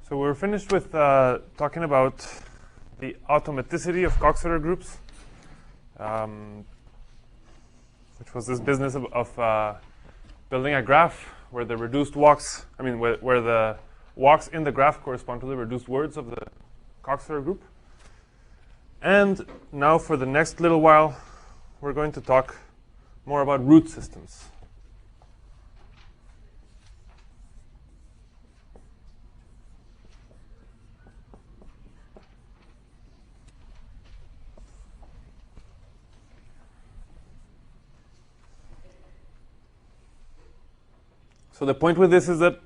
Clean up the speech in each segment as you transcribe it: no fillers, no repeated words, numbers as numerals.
So we're finished with talking about the automaticity of Coxeter groups, which was this business of building a graph where the reduced walks, where the walks in the graph correspond to the reduced words of the Coxeter group. And now for the next little while, we're going to talk more about root systems. So the point with this is that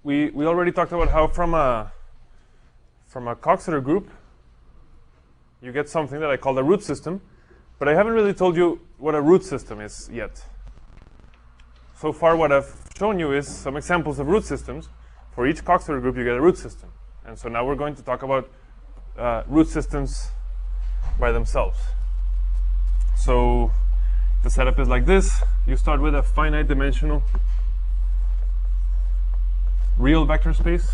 we already talked about how from a Coxeter group you get something that I call the root system, but I haven't really told you what a root system is yet. So far what I've shown you is some examples of root systems. For each Coxeter group you get a root system. And so now we're going to talk about root systems by themselves. So the setup is like this. You start with a finite dimensional real vector space.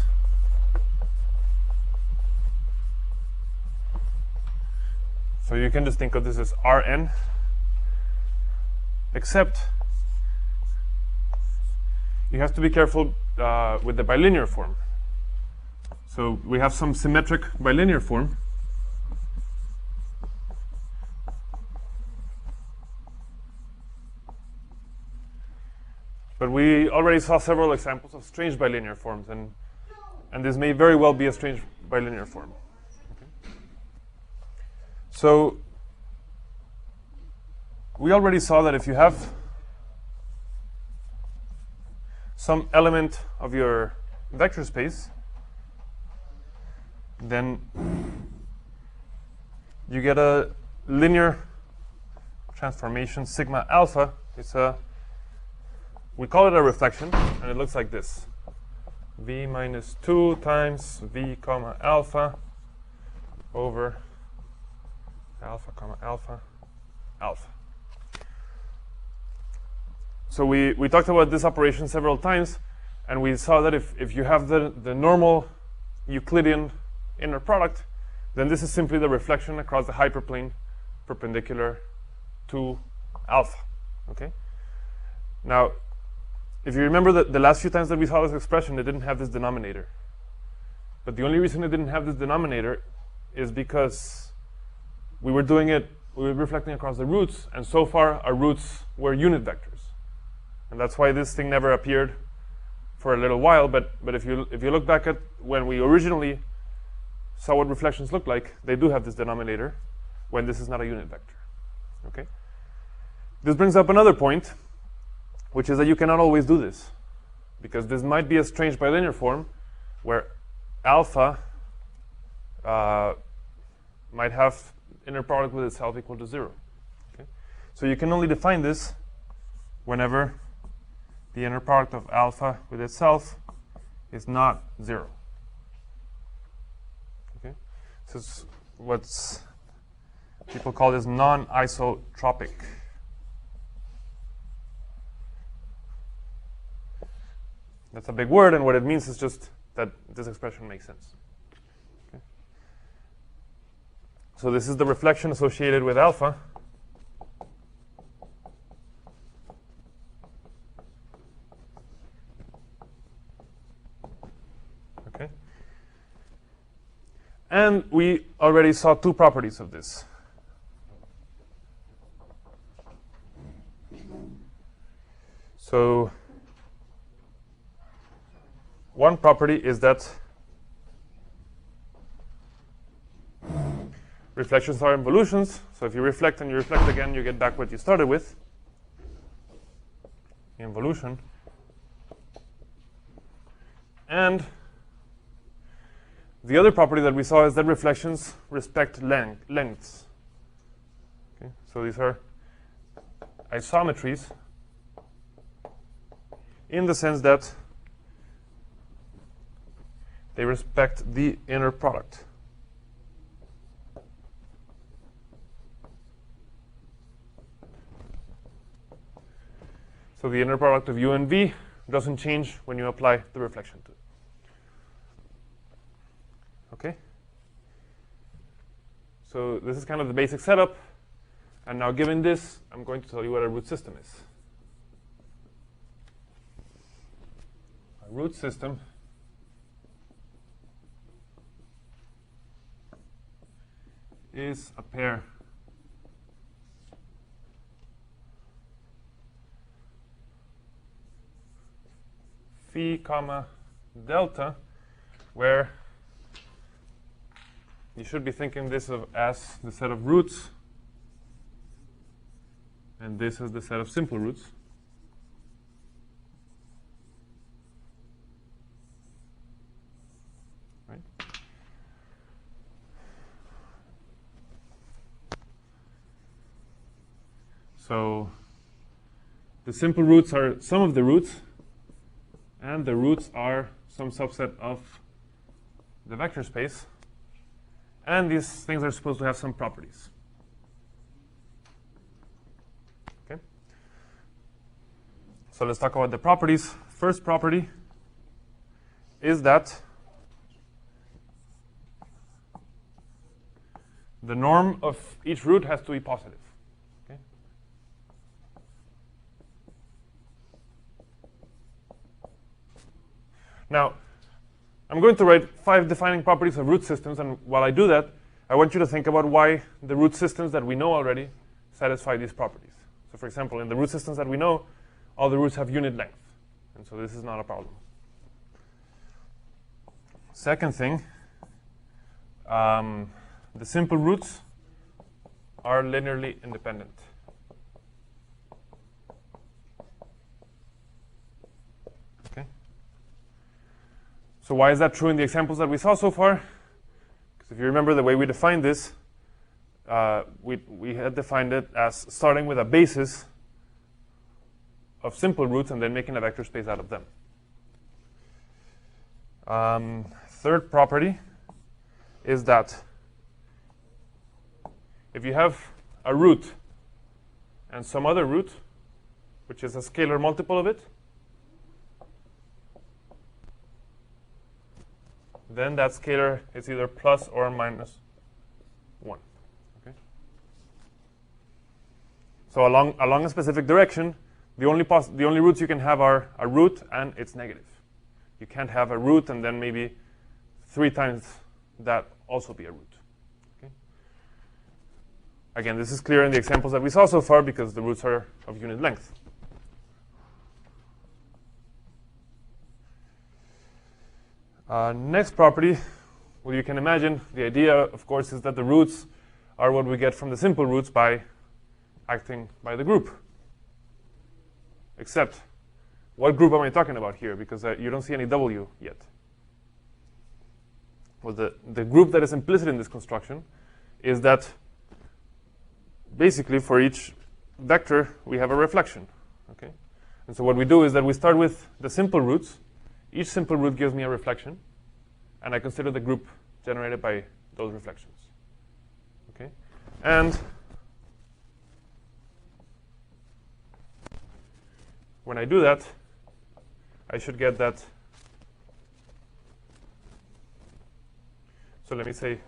So you can just think of this as Rn, except you have to be careful with the bilinear form. So we have some symmetric bilinear form. But we already saw several examples of strange bilinear forms, and this may very well be a strange bilinear form. Okay. So we already saw that if you have some element of your vector space, then you get a linear transformation sigma alpha. We call it a reflection, and it looks like this. V minus 2 times V comma alpha over alpha comma alpha alpha. So we talked about this operation several times, and we saw that if you have the normal Euclidean inner product, then this is simply the reflection across the hyperplane perpendicular to alpha. Okay? Now, if you remember that the last few times that we saw this expression, it didn't have this denominator. But the only reason it didn't have this denominator is because we were reflecting across the roots, and so far our roots were unit vectors. And that's why this thing never appeared for a little while, but if you look back at when we originally saw what reflections look like, they do have this denominator when this is not a unit vector. Okay? This brings up another point, which is that you cannot always do this, because this might be a strange bilinear form where alpha might have inner product with itself equal to 0. Okay? So you can only define this whenever the inner product of alpha with itself is not 0. Okay? This is what people call this non-isotropic. That's a big word, and what it means is just that this expression makes sense. Okay. So this is the reflection associated with alpha. Okay. And we already saw two properties of this. So one property is that reflections are involutions. So if you reflect and you reflect again, you get back what you started with. Involution. And the other property that we saw is that reflections respect lengths. Okay? So these are isometries in the sense that they respect the inner product. So the inner product of U and V doesn't change when you apply the reflection to it. Okay? So this is kind of the basic setup. And now given this, I'm going to tell you what a root system is. A root system is a pair phi comma delta, where you should be thinking this of as the set of roots, and this is the set of simple roots. Right? So the simple roots are some of the roots, and the roots are some subset of the vector space. And these things are supposed to have some properties. Okay? So let's talk about the properties. First property is that the norm of each root has to be positive. Okay? Now, I'm going to write 5 defining properties of root systems, and while I do that, I want you to think about why the root systems that we know already satisfy these properties. So for example, in the root systems that we know, all the roots have unit length, and so this is not a problem. Second thing, the simple roots are linearly independent. So why is that true in the examples that we saw so far? Because if you remember the way we defined this, we had defined it as starting with a basis of simple roots and then making a vector space out of them. Third property is that if you have a root and some other root, which is a scalar multiple of it, then that scalar is either plus or minus 1. Okay? So along a specific direction, the only roots you can have are a root and it's negative. You can't have a root and then maybe 3 times that also be a root. Okay? Again, this is clear in the examples that we saw so far because the roots are of unit length. Next property, well, you can imagine the idea, of course, is that the roots are what we get from the simple roots by acting by the group. Except, what group am I talking about here? Because you don't see any W yet. Well, the group that is implicit in this construction is that basically for each vector we have a reflection. Okay? And so what we do is that we start with the simple roots. Each simple root gives me a reflection, and I consider the group generated by those reflections. Okay? And when I do that, I should get that. So let me say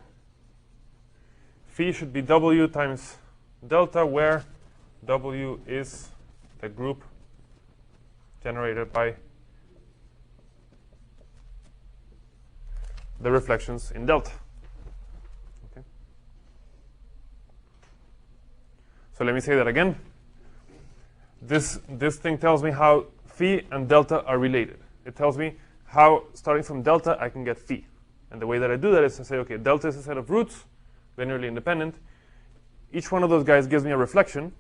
phi should be W times delta, where W is the group generated by the reflections in delta. Okay. So let me say that again. This thing tells me how phi and delta are related. It tells me how, starting from delta, I can get phi. And the way that I do that is to say, okay, delta is a set of roots, linearly independent. Each one of those guys gives me a reflection.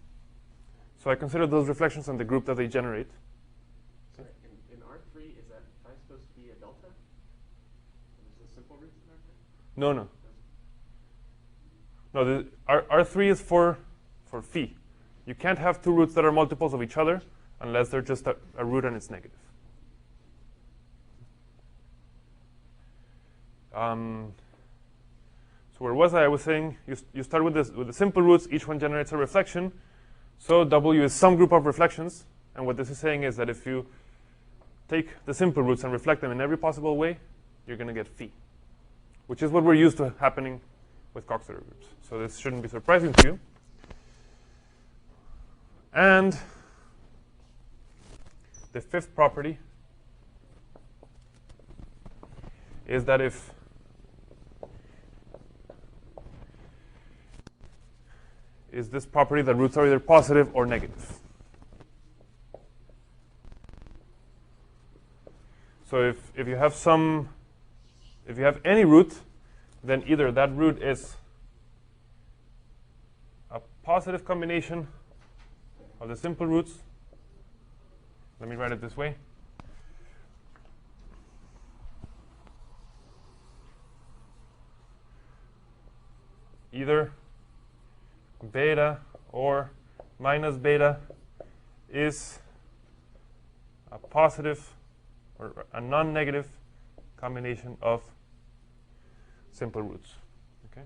So I consider those reflections and the group that they generate. Sorry, in R3, is that phi supposed to be a delta? No. No, R3 is for phi. You can't have 2 roots that are multiples of each other unless they're just a root and it's negative. So where was I? I was saying you start with the simple roots. Each one generates a reflection. So W is some group of reflections. And what this is saying is that if you take the simple roots and reflect them in every possible way, you're going to get phi. which is what we're used to happening with Coxeter groups. So this shouldn't be surprising to you. And the fifth property is that if is this property that roots are either positive or negative. So if you have any root, then either that root is a positive combination of the simple roots. Let me write it this way. Either beta or minus beta is a positive or a non-negative combination of simple roots. Okay.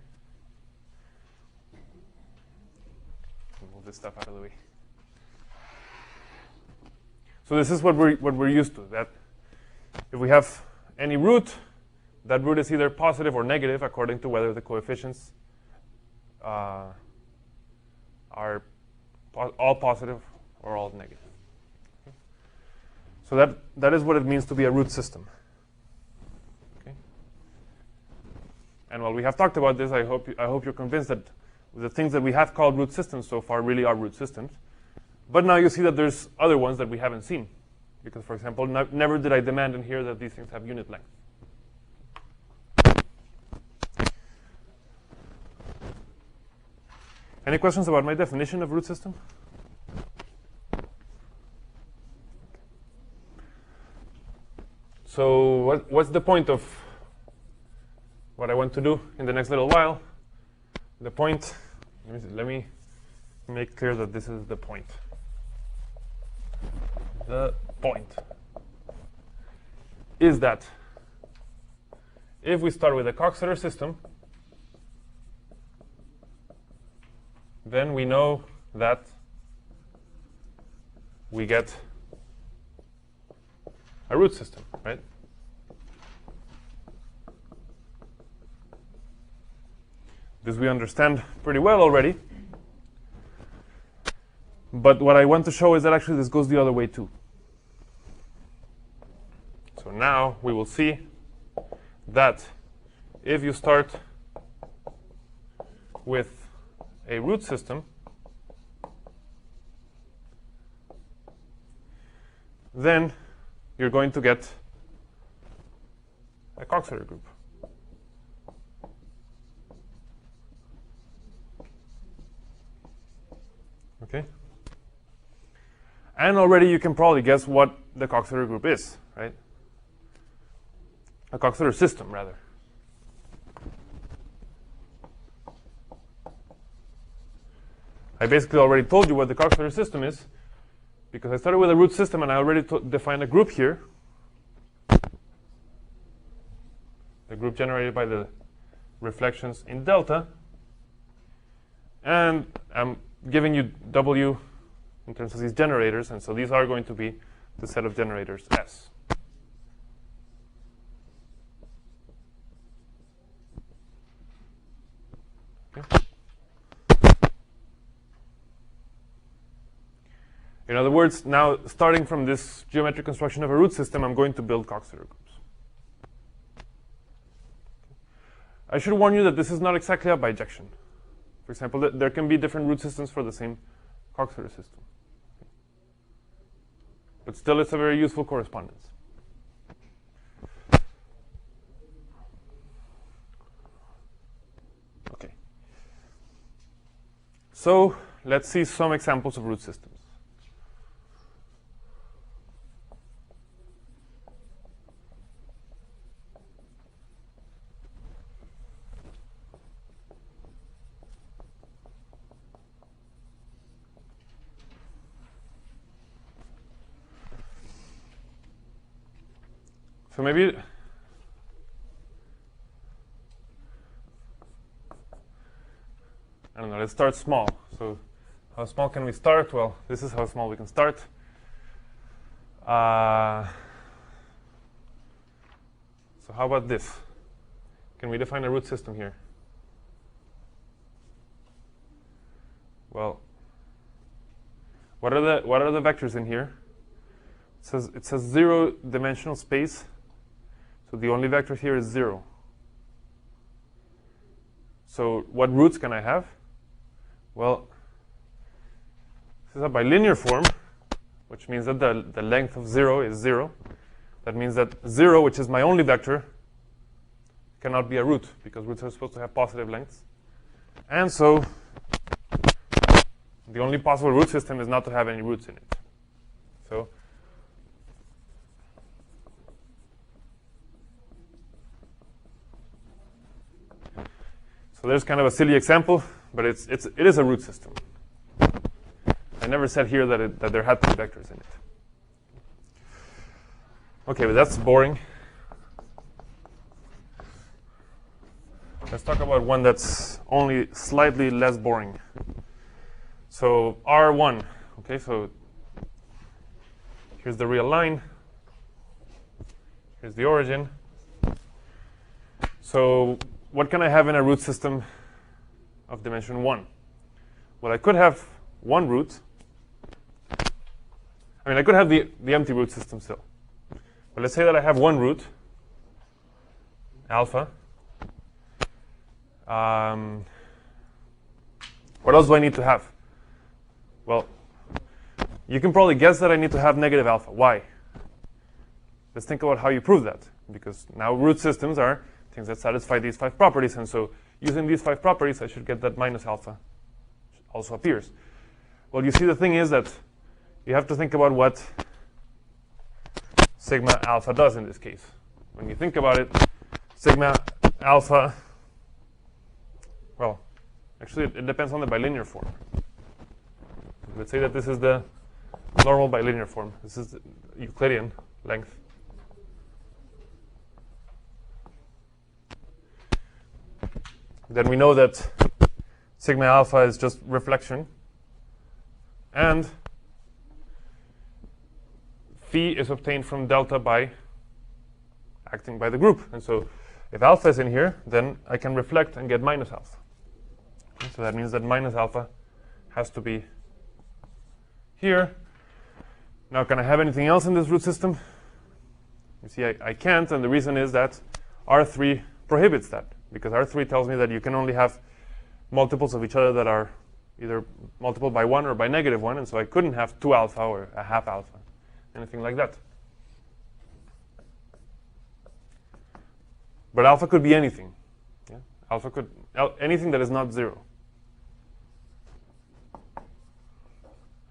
Move this stuff out of the way. So this is what we're used to. That if we have any root, that root is either positive or negative according to whether the coefficients are all positive or all negative. Okay. So that is what it means to be a root system. Okay. And while we have talked about this, I hope you're convinced that the things that we have called root systems so far really are root systems. But now you see that there's other ones that we haven't seen. Because, for example, never did I demand in here that these things have unit length. Any questions about my definition of root system? So what's the point of what I want to do in the next little while? The point, let me make clear that this is the point. The point is that if we start with a Coxeter system, then we know that we get a root system, right? This we understand pretty well already. But what I want to show is that actually this goes the other way too. So now we will see that if you start with a root system, then you're going to get a Coxeter group. Okay? And already you can probably guess what the Coxeter group is, right? A Coxeter system, rather. I basically already told you what the Coxeter system is, because I started with a root system and I already defined a group here. The group generated by the reflections in delta. And I'm giving you W in terms of these generators, and so these are going to be the set of generators S. Okay. In other words, now starting from this geometric construction of a root system, I'm going to build Coxeter groups. I should warn you that this is not exactly a bijection. For example, there can be different root systems for the same Coxeter system. But still, it's a very useful correspondence. Okay. So let's see some examples of root systems. So maybe I don't know, let's start small. So how small can we start? Well, this is how small we can start. So how about this? can we define a root system here? Well, what are the vectors in here? It says 0-dimensional space, so the only vector here is 0. So what roots can I have? Well, this is a bilinear form, which means that the length of 0 is 0. That means that 0, which is my only vector, cannot be a root, because roots are supposed to have positive lengths. And so the only possible root system is not to have any roots in it. So there's kind of a silly example, but it is a root system. I never said here that there had to be vectors in it. Okay, but that's boring. Let's talk about one that's only slightly less boring. So R1, okay, so here's the real line. Here's the origin. So what can I have in a root system of dimension 1? Well, I could have one root. I mean, I could have the empty root system still. But let's say that I have one root, alpha. What else do I need to have? Well, you can probably guess that I need to have negative alpha. Why? Let's think about how you prove that. Because now root systems are things that satisfy these 5 properties. And so using these 5 properties, I should get that minus alpha also appears. Well, you see, the thing is that you have to think about what sigma alpha does in this case. When you think about it, sigma alpha, well, actually it depends on the bilinear form. Let's say that this is the normal bilinear form. This is the Euclidean length. Then we know that sigma alpha is just reflection, and phi is obtained from delta by acting by the group. And so if alpha is in here, then I can reflect and get minus alpha. Okay, so that means that minus alpha has to be here. Now, can I have anything else in this root system? You see, I can't, and the reason is that R3 prohibits that, because R3 tells me that you can only have multiples of each other that are either multiple by 1 or by negative 1, and so I couldn't have 2 alpha or a half alpha, anything like that. But alpha could be anything. Yeah? Alpha could anything that is not 0.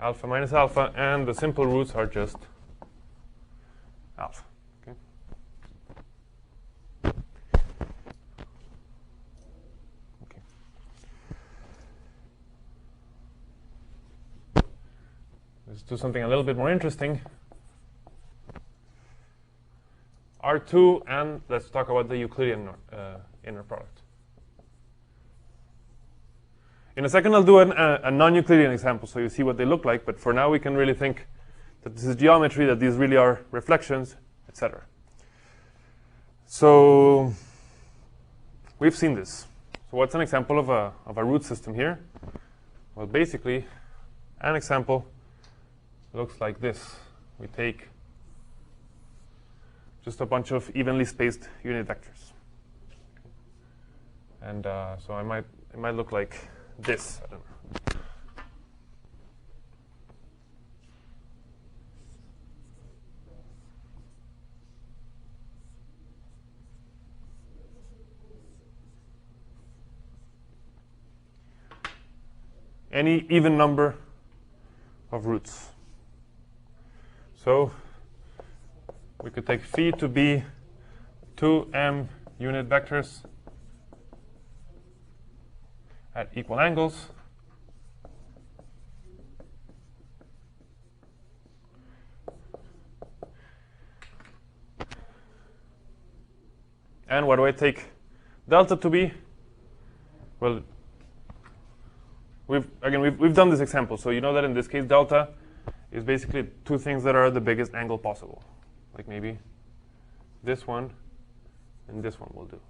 Alpha minus alpha, and the simple roots are just alpha. Okay. Okay. Let's do something a little bit more interesting. R2, and let's talk about the Euclidean inner product. In a second, I'll do a non-Euclidean example so you see what they look like. But for now, we can really think that this is geometry, that these really are reflections, etc. So we've seen this. So what's an example of a root system here? Well, basically, an example looks like this. We take just a bunch of evenly spaced unit vectors. And so it might look like this. I don't know. Any even number of roots. So we could take phi to be 2m unit vectors at equal angles. And what do I take delta to be? Well, we've done this example, so you know that in this case delta is basically 2 things that are the biggest angle possible. Like maybe this one and this one will do.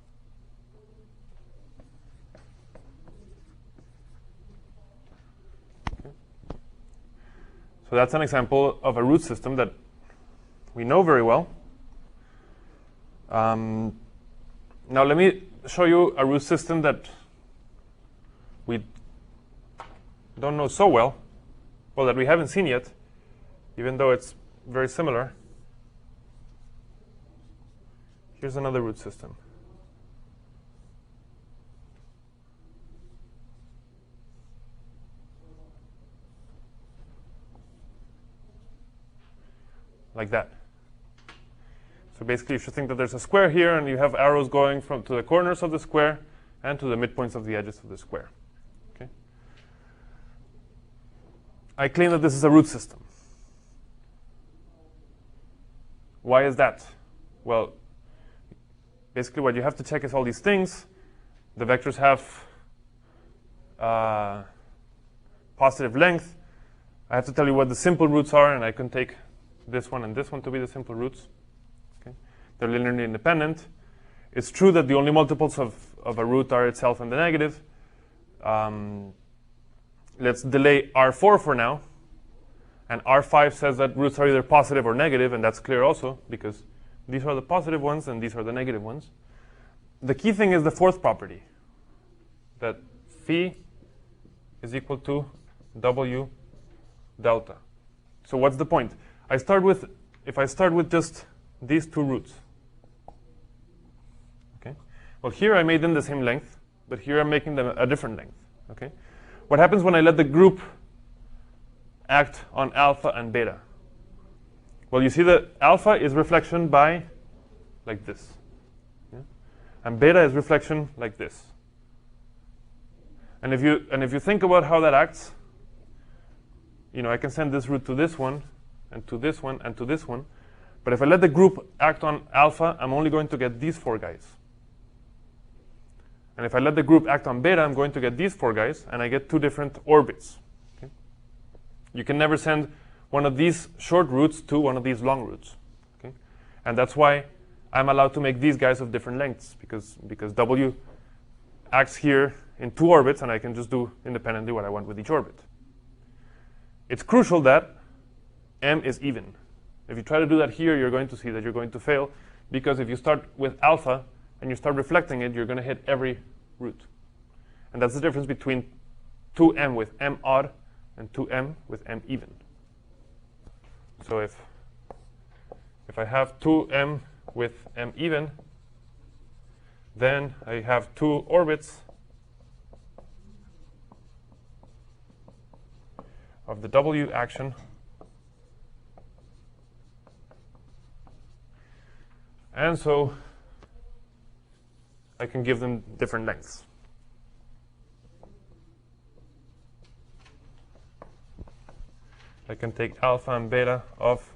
So that's an example of a root system that we know very well. Now let me show you a root system that we don't know so well, that we haven't seen yet, even though it's very similar. Here's another root system. Like that. So basically, you should think that there's a square here, and you have arrows going to the corners of the square and to the midpoints of the edges of the square. Okay. I claim that this is a root system. Why is that? Well, basically what you have to check is all these things. The vectors have positive length. I have to tell you what the simple roots are, and I can take this one and this one to be the simple roots. Okay. They're linearly independent. It's true that the only multiples of a root are itself and the negative. Let's delay R4 for now. And R5 says that roots are either positive or negative, and that's clear also, because these are the positive ones and these are the negative ones. The key thing is the fourth property, that phi is equal to W delta. So what's the point? If I start with just these two roots, okay? Well, here I made them the same length, but here I'm making them a different length, okay? What happens when I let the group act on alpha and beta? Well, you see that alpha is reflection by like this, yeah? And beta is reflection like this. And if you think about how that acts, I can send this root to this one, and to this one, and to this one. But if I let the group act on alpha, I'm only going to get these four guys. And if I let the group act on beta, I'm going to get these four guys, and I get two different orbits. Okay? You can never send one of these short roots to one of these long roots. Okay? And that's why I'm allowed to make these guys of different lengths, because W acts here in two orbits, and I can just do independently what I want with each orbit. It's crucial that M is even. If you try to do that here, you're going to see that you're going to fail, because if you start with alpha and you start reflecting it, you're going to hit every root. And that's the difference between 2M with M odd and 2M with M even. So if I have 2M with M even, then I have two orbits of the W action, and so I can give them different lengths. I can take alpha and beta of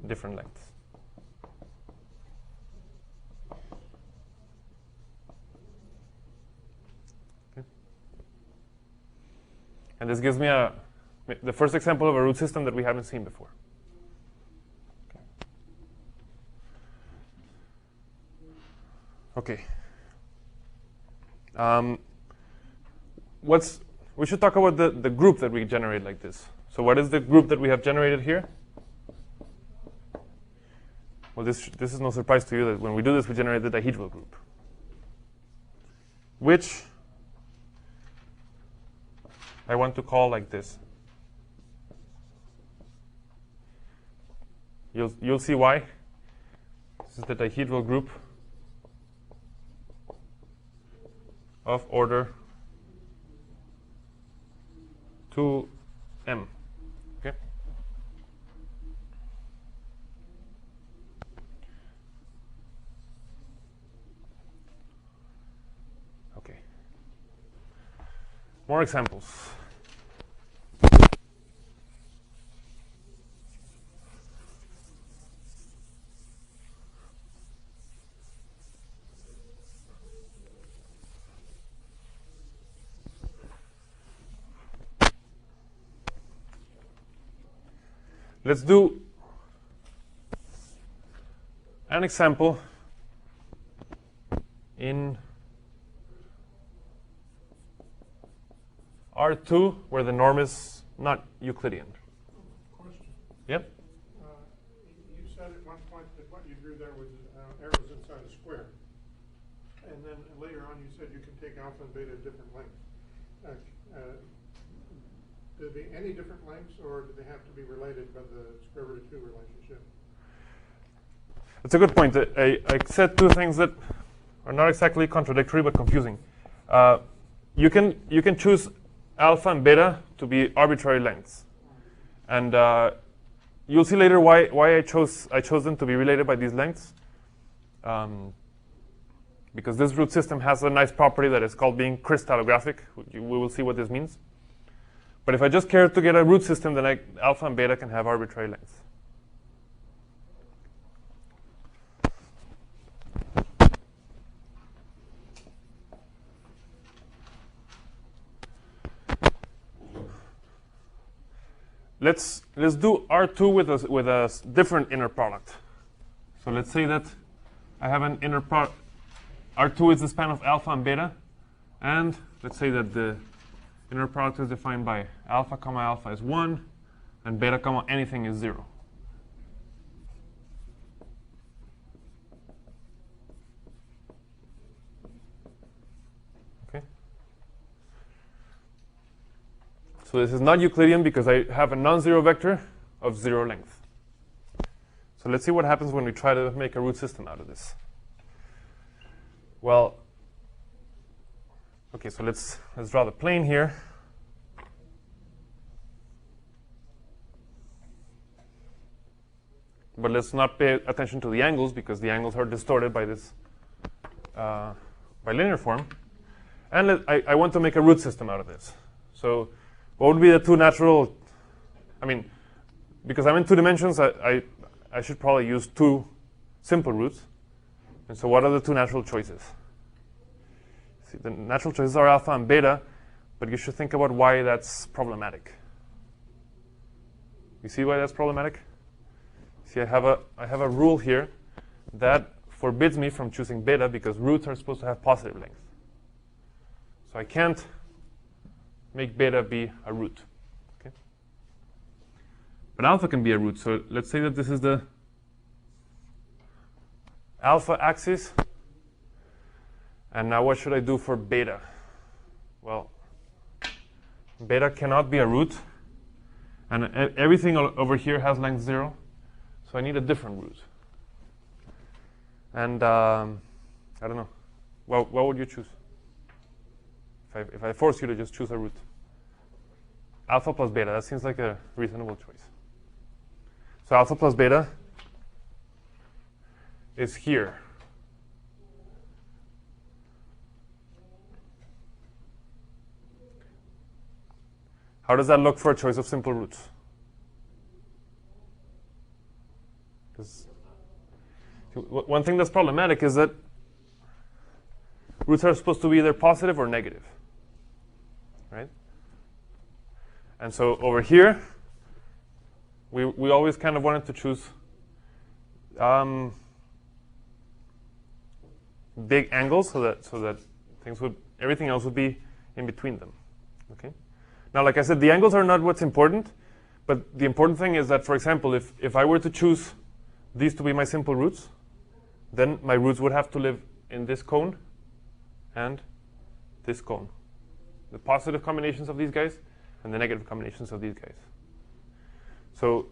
different lengths. Okay. And this gives me the first example of a root system that we haven't seen before. Okay. We should talk about the group that we generate like this. So what is the group that we have generated here? Well, this is no surprise to you that when we do this, we generate the dihedral group, which I want to call like this. You'll see why. This is the dihedral group of order 2m. Okay. Okay. More examples. Let's do an example in R2 where the norm is not Euclidean. Correspondence. Yep. You said at one point that what you drew there was arrows inside a square. And then later on you said you can take alpha and beta at different lengths. Do they be any different lengths, or do they have to be related by the square root of 2 relationship? That's a good point. I said two things that are not exactly contradictory but confusing. You can choose alpha and beta to be arbitrary lengths, and you'll see later why I chose them to be related by these lengths. Because this root system has a nice property that is called being crystallographic. We will see what this means. But if I just care to get a root system, then alpha and beta can have arbitrary lengths. Let's do R2 with a different inner product. So let's say that I have an inner product. R2 is the span of alpha and beta, and let's say that the inner product is defined by alpha comma alpha is 1, and beta comma anything is 0. Okay. So this is not Euclidean because I have a non-zero vector of 0 length. So let's see what happens when we try to make a root system out of this. Well, okay, so let's draw the plane here. But let's not pay attention to the angles because the angles are distorted by this bilinear form. And I want to make a root system out of this. So what would be the two natural? I mean, because I'm in 2 dimensions, I should probably use 2 simple roots. And so what are the 2 natural choices? See, the natural choices are alpha and beta, but you should think about why that's problematic. You see why that's problematic? See, I have a rule here that forbids me from choosing beta because roots are supposed to have positive length. So I can't make beta be a root. Okay? But alpha can be a root. So let's say that this is the alpha axis. And now what should I do for beta? Well, beta cannot be a root. And everything over here has length 0. So I need a different root. And I don't know. Well, what would you choose? If I force you to just choose a root. Alpha plus beta, that seems like a reasonable choice. So alpha plus beta is here. How does that look for a choice of simple roots? One thing that's problematic is that roots are supposed to be either positive or negative, right? And so over here, we always kind of wanted to choose big angles so that everything else would be in between them. Okay. Now, like I said, the angles are not what's important, but the important thing is that, for example, if I were to choose these to be my simple roots, then my roots would have to live in this cone and this cone. The positive combinations of these guys and the negative combinations of these guys. So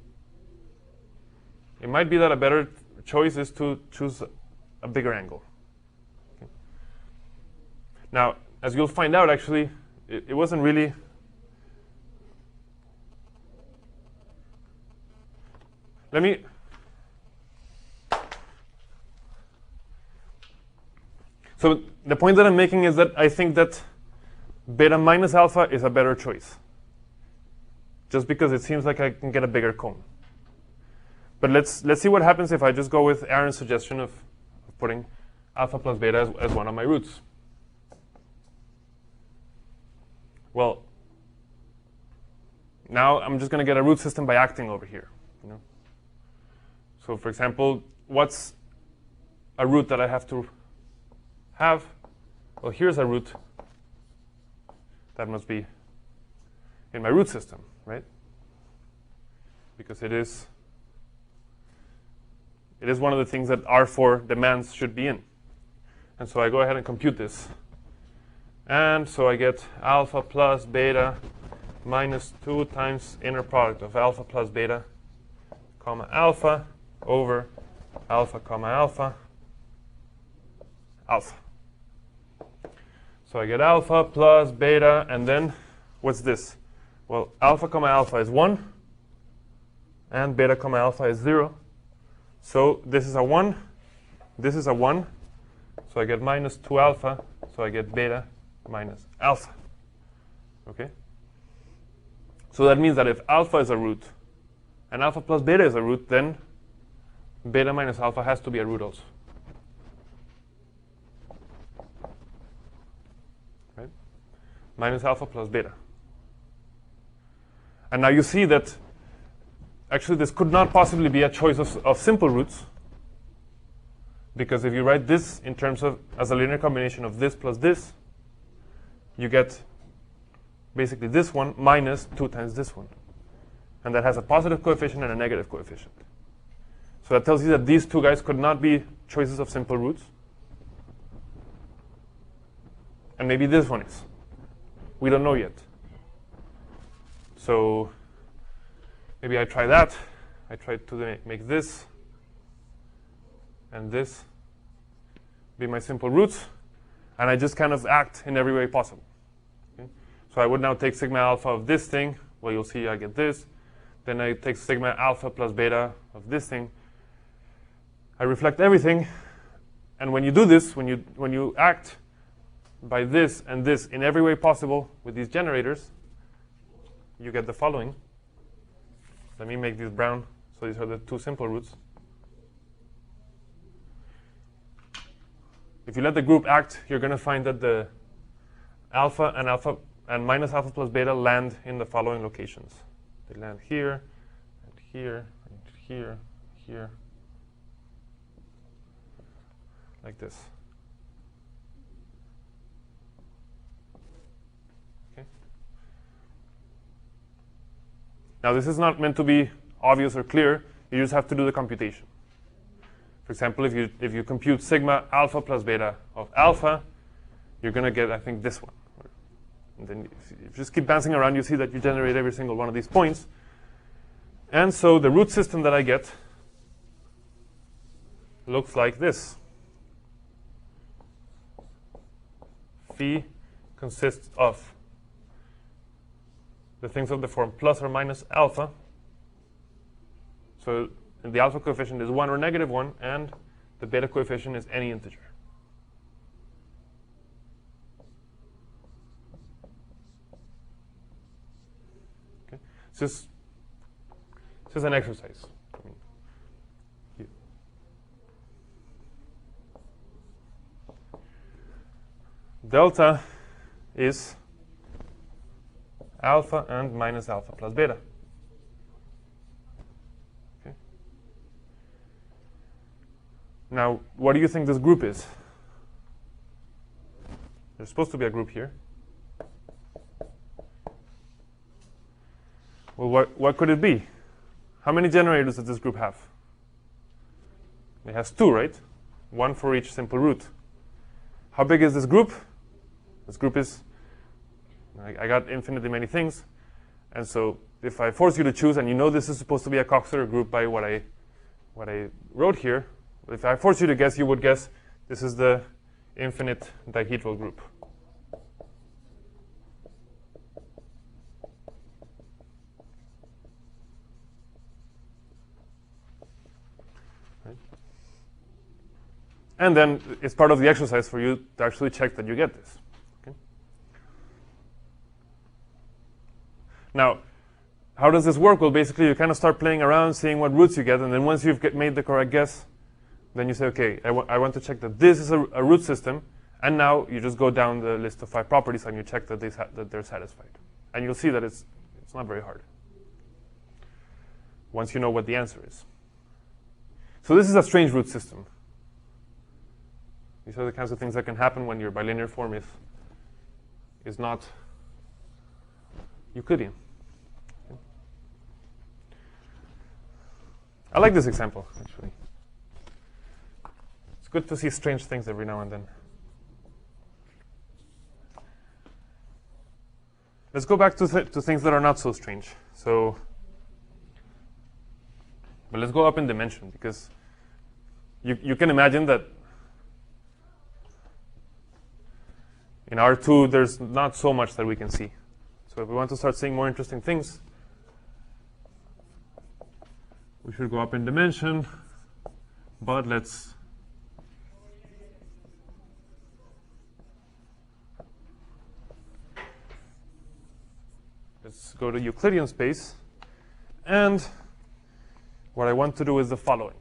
it might be that a better choice is to choose a bigger angle. Okay. Now, as you'll find out, actually, it wasn't really So the point that I'm making is that I think that beta minus alpha is a better choice, just because it seems like I can get a bigger cone. But let's see what happens if I just go with Aaron's suggestion of putting alpha plus beta as one of my roots. Well, now I'm just going to get a root system by acting over here. You know? So for example, what's a root that I have to have? Well, here's a root that must be in my root system, right? because it is one of the things that R4 demands should be in. And so I go ahead and compute this. And so I get alpha plus beta minus 2 times inner product of alpha plus beta comma alpha over alpha comma alpha alpha. So I get alpha plus beta, and then what's this? Well, alpha comma alpha is 1, and beta comma alpha is 0. So this is a 1, this is a 1, so I get minus 2 alpha, so I get beta minus alpha. Okay? So that means that if alpha is a root, and alpha plus beta is a root, then beta minus alpha has to be a root also. Right? Minus alpha plus beta. And now you see that actually this could not possibly be a choice of simple roots, because if you write this in terms of as a linear combination of this plus this, you get basically this one minus 2 times this one. And that has a positive coefficient and a negative coefficient. So that tells you that these two guys could not be choices of simple roots. And maybe this one is. We don't know yet. So maybe I try that. I try to make this and this be my simple roots. And I just kind of act in every way possible. Okay? So I would now take sigma alpha of this thing. Well, you'll see I get this. Then I take sigma alpha plus beta of this thing. I reflect everything. And when you do this, when you act by this and this in every way possible with these generators, you get the following. Let me make these brown. So these are the two simple roots. If you let the group act, you're going to find that the alpha and minus alpha plus beta land in the following locations. They land here, and here, and here, here, like this. Okay. Now this is not meant to be obvious or clear. You just have to do the computation. For example, if you compute sigma alpha plus beta of alpha, you're going to get, I think, this one. And then if you just keep bouncing around, you see that you generate every single one of these points. And so the root system that I get looks like this. Phi consists of the things of the form plus or minus alpha. So the alpha coefficient is 1 or negative 1, and the beta coefficient is any integer. Okay. This is an exercise. Delta is alpha and minus alpha plus beta. Okay. Now, what do you think this group is? There's supposed to be a group here. Well, what could it be? How many generators does this group have? It has 2, right? 1 for each simple root. How big is this group? This group is, I got infinitely many things. And so if I force you to choose, and you know this is supposed to be a Coxeter group by what I wrote here, if I force you to guess, you would guess this is the infinite dihedral group. Right? And then it's part of the exercise for you to actually check that you get this. Okay? Now, how does this work? Well, basically, you kind of start playing around, seeing what roots you get, and then once you've made the correct guess, then you say, okay, I want to check that this is a root system, and now you just go down the list of 5 properties and you check that they're satisfied. And you'll see that it's not very hard once you know what the answer is. So this is a strange root system. These are the kinds of things that can happen when your bilinear form is not Euclidean. I like this example, actually. It's good to see strange things every now and then. Let's go back to things that are not so strange. So, but let's go up in dimension, because you can imagine that in R2 there's not so much that we can see. So if we want to start seeing more interesting things, we should go up in dimension, but let's go to Euclidean space, and what I want to do is the following.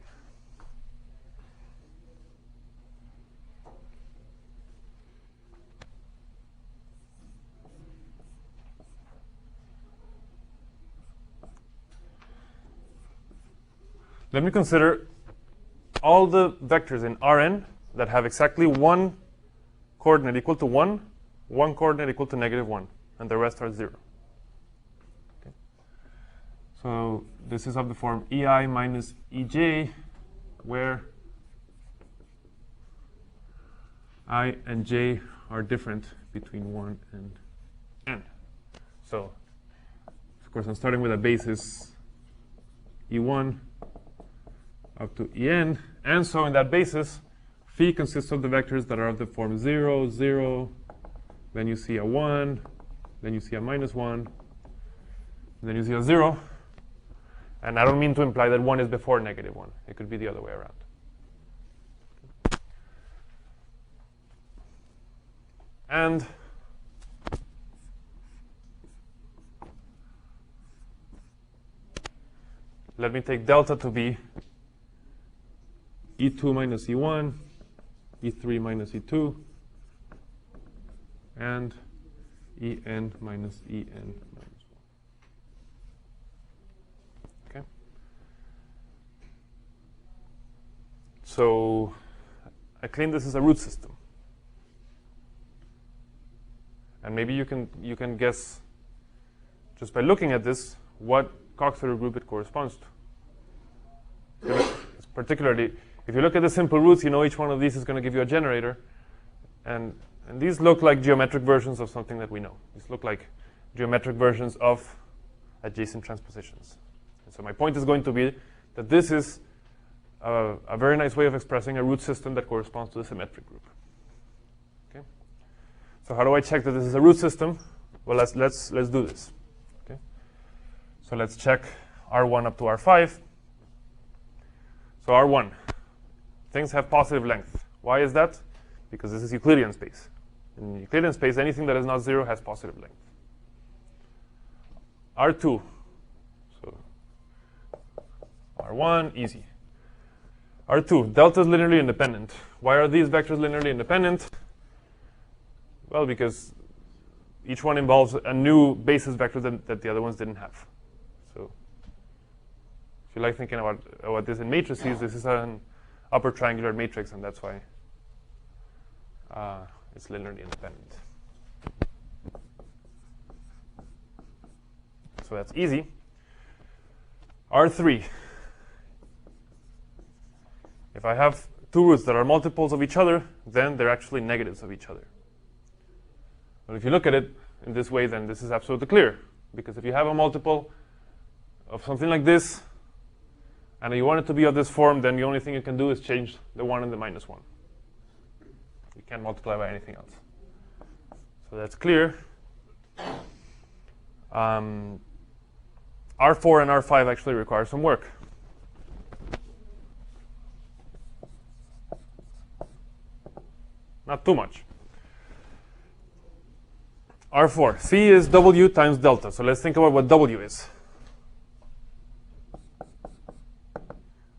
Let me consider all the vectors in Rn that have exactly one coordinate equal to 1, one coordinate equal to -1, and the rest are 0. Okay. So this is of the form EI minus EJ, where I and j are different between 1 and n. So, of course, I'm starting with a basis E1 up to En, and so in that basis, phi consists of the vectors that are of the form 0, 0, then you see a 1, then you see a -1, then you see a 0. And I don't mean to imply that 1 is before -1. It could be the other way around. And let me take delta to be E2 minus E1, E3 minus E2, and En minus En minus 1. Okay. So I claim this is a root system. And maybe you can guess, just by looking at this, what Coxeter group it corresponds to. Particularly, if you look at the simple roots, you know each one of these is going to give you a generator. And these look like geometric versions of something that we know. These look like geometric versions of adjacent transpositions. And so my point is going to be that this is a very nice way of expressing a root system that corresponds to the symmetric group. Okay. So how do I check that this is a root system? Well, let's do this. Okay. So let's check R1 up to R5. So R1, things have positive length. Why is that? Because this is Euclidean space. In Euclidean space, anything that is not 0 has positive length. R2, so R1, easy. R2, delta is linearly independent. Why are these vectors linearly independent? Well, because each one involves a new basis vector that the other ones didn't have. So if you like thinking about this in matrices, this is an upper triangular matrix, and that's why it's linearly independent. So that's easy. R3. If I have two roots that are multiples of each other, then they're actually negatives of each other. But if you look at it in this way, then this is absolutely clear. Because if you have a multiple of something like this, and you want it to be of this form, then the only thing you can do is change the 1 and the -1. You can't multiply by anything else. So that's clear. R4 and R5 actually require some work. Not too much. R4, phi is W times delta. So let's think about what W is.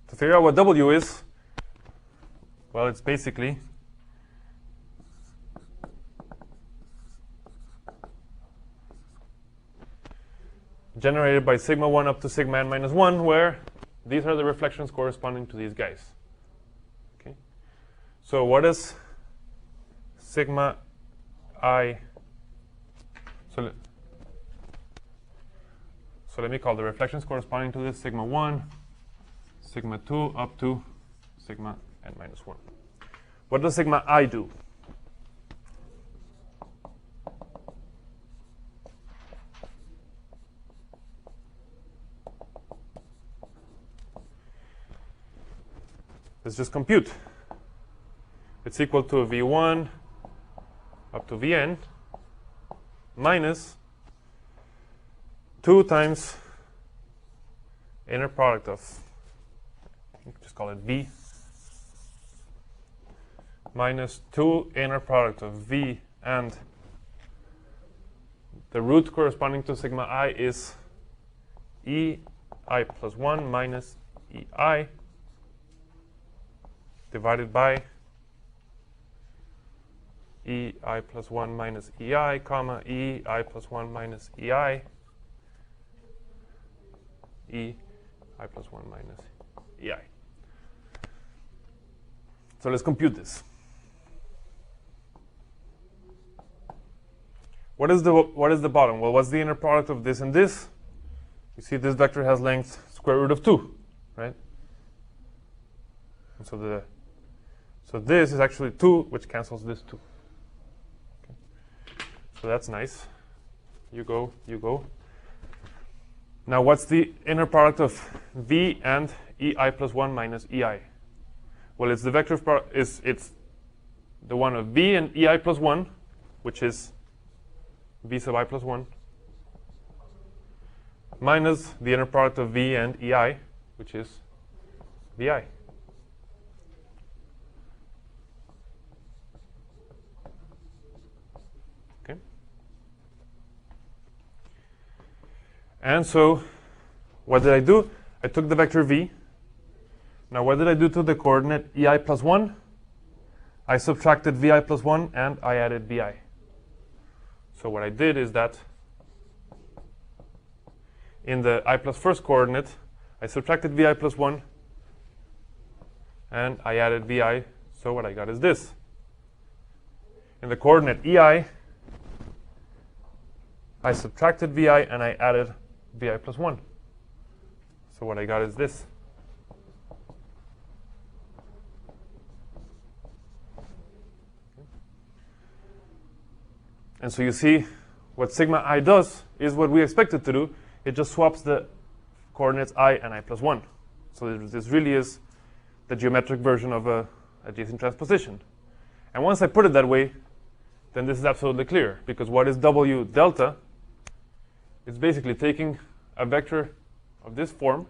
To figure out what W is, well, it's basically generated by sigma 1 up to sigma n minus 1, where these are the reflections corresponding to these guys. Okay. So what is sigma I? So let me call the reflections corresponding to this sigma 1, sigma 2 up to sigma n minus 1. What does sigma I do? Let's just compute. It's equal to v1 up to vn minus 2 times inner product of, just call it v, minus 2 inner product of v, and the root corresponding to sigma I is ei plus 1 minus ei divided by ei plus 1 minus ei, comma, ei plus 1 minus ei plus 1 minus ei. So let's compute this. What is the bottom? Well, what's the inner product of this and this? You see this vector has length square root of 2, right? And so this is actually 2, which cancels this 2. Okay. So that's nice. You go, you go. Now what's the inner product of v and ei plus 1 minus ei? Well, it's the vector of it's the one of v and ei plus 1, which is v sub I plus 1, minus the inner product of v and ei, which is vi. Okay. And so what did I do? I took the vector v. Now what did I do to the coordinate ei plus 1? I subtracted vi plus 1 and I added vi. So what I did is that in the I plus first coordinate, I subtracted vi plus 1 and I added vi. So what I got is this. In the coordinate ei, I subtracted vi and I added vi plus 1. So what I got is this. And so you see what sigma I does is what we expect it to do. It just swaps the coordinates I and I plus 1. So this really is the geometric version of a adjacent transposition. And once I put it that way, then this is absolutely clear. Because what is W delta? It's basically taking a vector of this form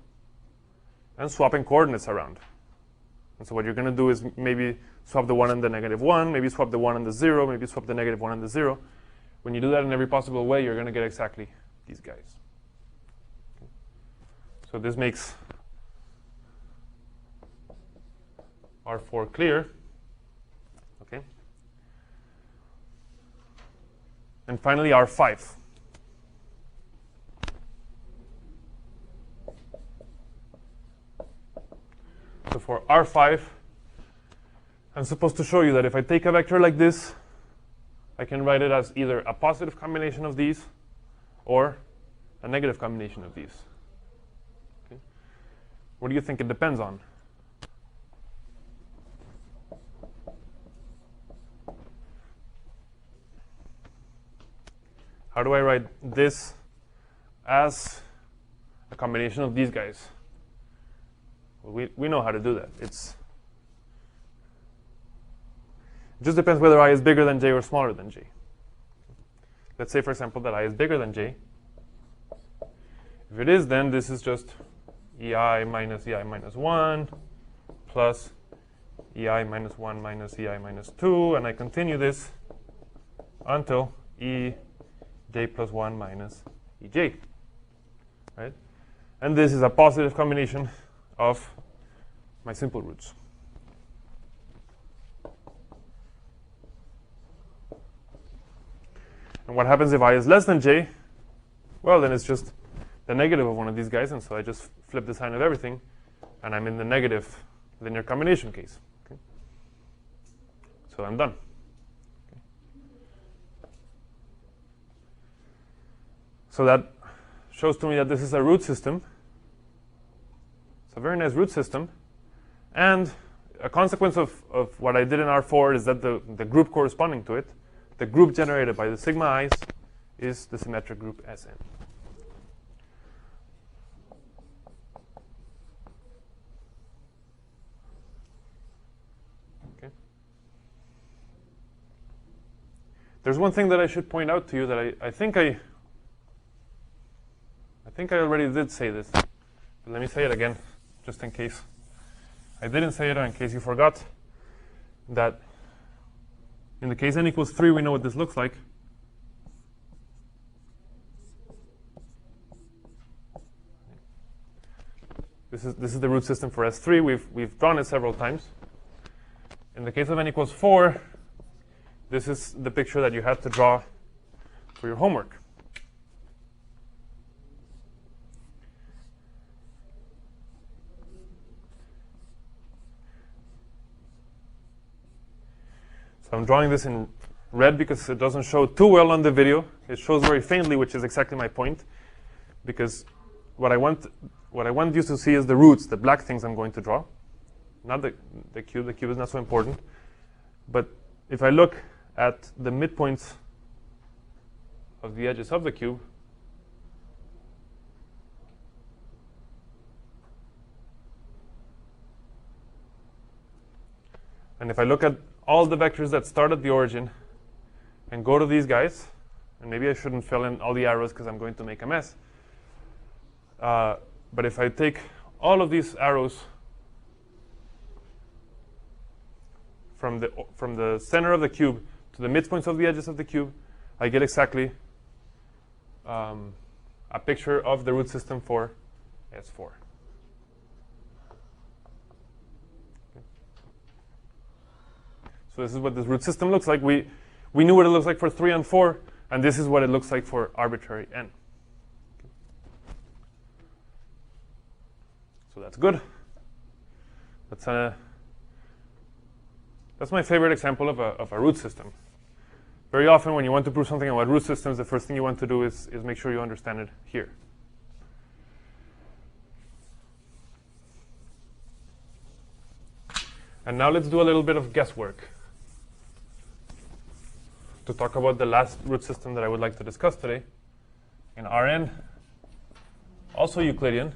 and swapping coordinates around. And so what you're going to do is maybe swap the 1 and the negative 1, maybe swap the 1 and the 0, maybe swap the negative 1 and the 0. When you do that in every possible way, you're going to get exactly these guys. Okay. So this makes R4 clear. Okay. And finally, R5. So for R5, I'm supposed to show you that if I take a vector like this, I can write it as either a positive combination of these or a negative combination of these. Okay. What do you think it depends on? How do I write this as a combination of these guys? Well, we know how to do that. It just depends whether I is bigger than j or smaller than j. Let's say, for example, that I is bigger than j. If it is, then this is just ei minus 1 plus ei minus 1 minus ei minus 2, and I continue this until ej plus 1 minus ej. Right? And this is a positive combination of my simple roots. And what happens if I is less than j? Well, then it's just the negative of one of these guys, and so I just flip the sign of everything, and I'm in the negative linear combination case. Okay? So I'm done. Okay. So that shows to me that this is a root system. It's a very nice root system. And a consequence of what I did in R4 is that the group corresponding to it, the group generated by the sigma i's, is the symmetric group Sn. Okay. There's one thing that I should point out to you that I think I already did say this, but let me say it again, just in case I didn't say it, or in case you forgot, that in the case n equals 3, we know what this looks like. This is the root system for S3. We've drawn it several times. In the case of n equals 4, this is the picture that you had to draw for your homework. So I'm drawing this in red because it doesn't show too well on the video. It shows very faintly, which is exactly my point. Because what I want you to see is the roots, the black things I'm going to draw. Not the cube. The cube is not so important. But if I look at the midpoints of the edges of the cube, and if I look at all the vectors that start at the origin and go to these guys, and maybe I shouldn't fill in all the arrows because I'm going to make a mess. But if I take all of these arrows from the center of the cube to the midpoints of the edges of the cube, I get exactly a picture of the root system for S4. So this is what this root system looks like. We knew what it looks like for 3 and 4, and this is what it looks like for arbitrary n. So that's good. That's my favorite example of a root system. Very often when you want to prove something about root systems, the first thing you want to do is make sure you understand it here. And now let's do a little bit of guesswork to talk about the last root system that I would like to discuss today. In Rn, also Euclidean.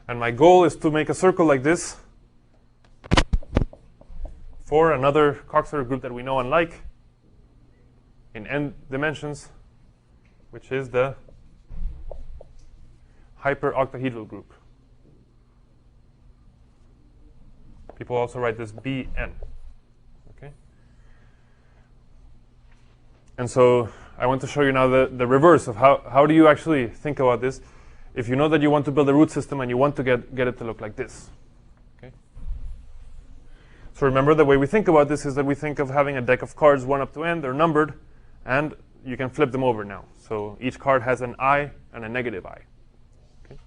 And my goal is to make a circle like this for another Coxeter group that we know and like in n dimensions, which is the hyperoctahedral group. People also write this Bn. Okay? And so I want to show you now the reverse of how do you actually think about this if you know that you want to build a root system and you want to get it to look like this. Okay? So remember, the way we think about this is that we think of having a deck of cards 1 up to n. They're numbered, and you can flip them over now. So each card has an I and a negative I. Okay?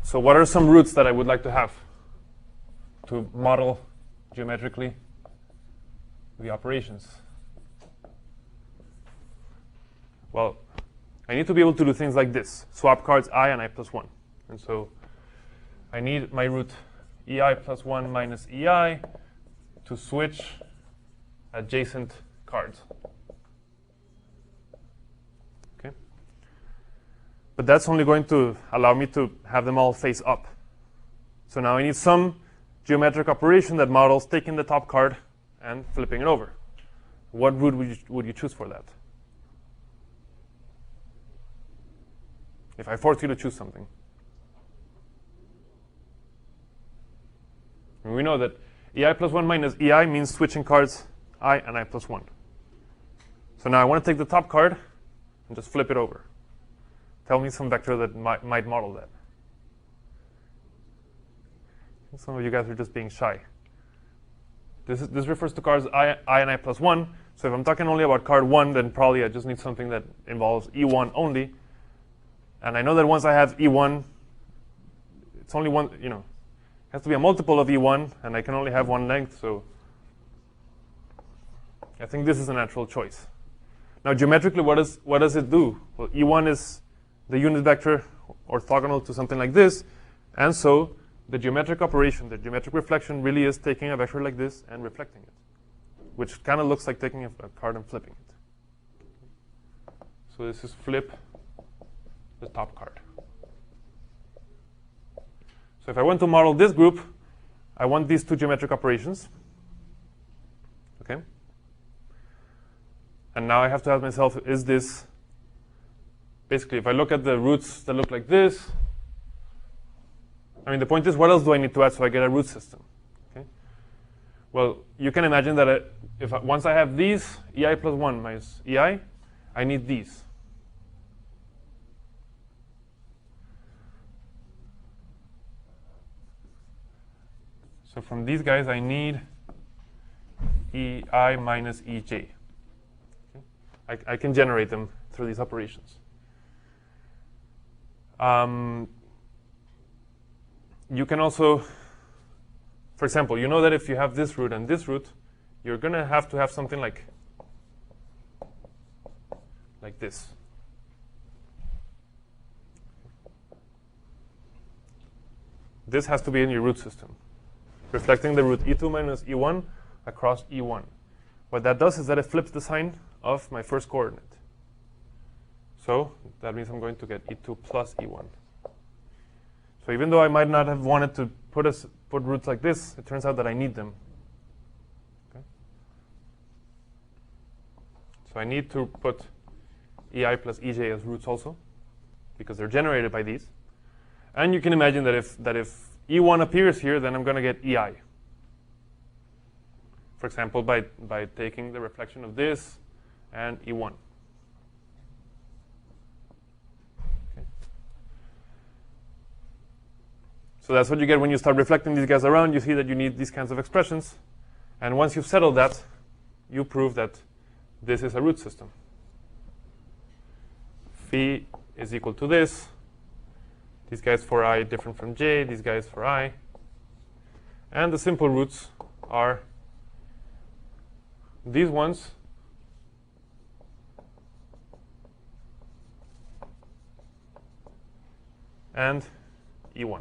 So what are some roots that I would like to have to model geometrically the operations? Well, I need to be able to do things like this. Swap cards I and I plus 1. And so I need my root EI plus 1 minus EI to switch adjacent cards. Okay? But that's only going to allow me to have them all face up. So now I need some geometric operation that models taking the top card and flipping it over. What root would you choose for that? If I force you to choose something. And we know that EI plus 1 minus EI means switching cards I and I plus 1. So now I want to take the top card and just flip it over. Tell me some vector that might model that. Some of you guys are just being shy. This refers to cards I and I plus 1. So if I'm talking only about card 1, then probably I just need something that involves E1 only. And I know that once I have E1, it's only one, it has to be a multiple of E1, and I can only have one length, so I think this is a natural choice. Now, geometrically, what does it do? Well, E1 is the unit vector orthogonal to something like this, and so the geometric operation, the geometric reflection, really is taking a vector like this and reflecting it, which kind of looks like taking a card and flipping it. So this is flip the top card. So if I want to model this group, I want these two geometric operations. Okay? And now I have to ask myself, is this, basically, if I look at the roots that look like this, I mean, the point is, what else do I need to add so I get a root system? Okay? Well, you can imagine that once I have these, EI plus 1 minus EI, I need these. So from these guys, I need EI minus EJ. Okay? I can generate them through these operations. You can also, for example, you know that if you have this root and this root, you're going to have something like this. This has to be in your root system, reflecting the root E2 minus E1 across E1. What that does is that it flips the sign of my first coordinate. So that means I'm going to get E2 plus E1. So even though I might not have wanted to put roots like this, it turns out that I need them. Okay? So I need to put EI plus EJ as roots also, because they're generated by these. And you can imagine that if E1 appears here, then I'm going to get EI. For example, by taking the reflection of this and E1. Okay. So that's what you get when you start reflecting these guys around. You see that you need these kinds of expressions. And once you've settled that, you prove that this is a root system. Phi is equal to this. These guys for I different from j, these guys for I. And the simple roots are these ones and E1.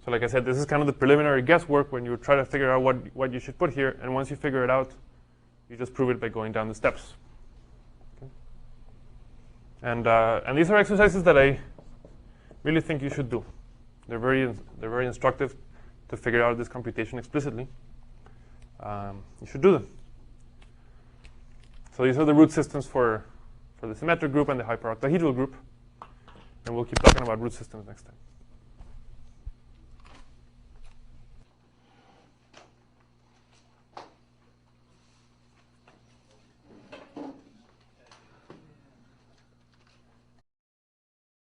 So like I said, this is kind of the preliminary guesswork when you try to figure out what you should put here. And once you figure it out, you just prove it by going down the steps. Okay. And these are exercises that I really think you should do. They're very instructive to figure out this computation explicitly. You should do them. So these are the root systems for the symmetric group and the hyperoctahedral group. And we'll keep talking about root systems next time.